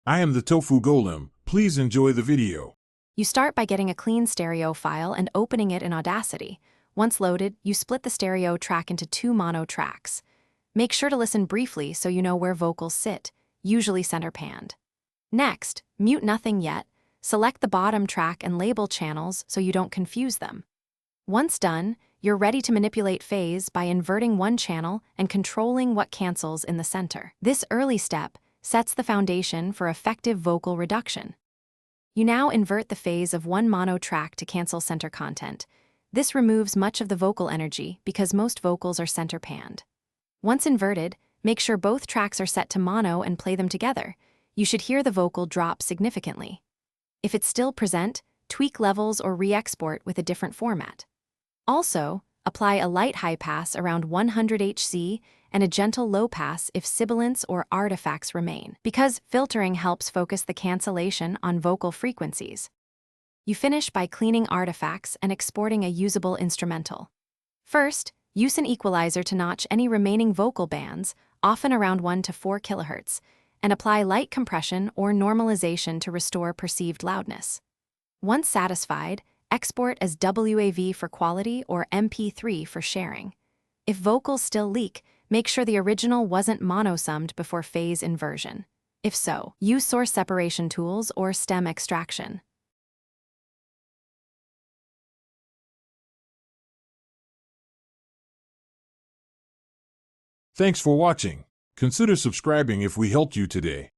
I am the Tofu Golem. Please enjoy the video. You start by getting a clean stereo file and opening it in Audacity. Once loaded, you split the stereo track into 2 mono tracks. Make sure to listen briefly so you know where vocals sit, usually center panned. Next, mute nothing yet. Select the bottom track and label channels so you don't confuse them. Once done, you're ready to manipulate phase by inverting one channel and controlling what cancels in the center. This early step sets the foundation for effective vocal reduction. You now invert the phase of one mono track to cancel center content. This removes much of the vocal energy because most vocals are center panned. Once inverted, make sure both tracks are set to mono and play them together. You should hear the vocal drop significantly. If it's still present, tweak levels or re-export with a different format. Also, apply a light high pass around 100 Hz and a gentle low pass if sibilants or artifacts remain, because filtering helps focus the cancellation on vocal frequencies. You finish by cleaning artifacts and exporting a usable instrumental. First, use an equalizer to notch any remaining vocal bands, often around 1 to 4 kHz, and apply light compression or normalization to restore perceived loudness. Once satisfied, export as WAV for quality or MP3 for sharing. If vocals still leak, make sure the original wasn't monosummed before phase inversion. If so, use source separation tools or stem extraction. Thanks for watching. Consider subscribing if we helped you today.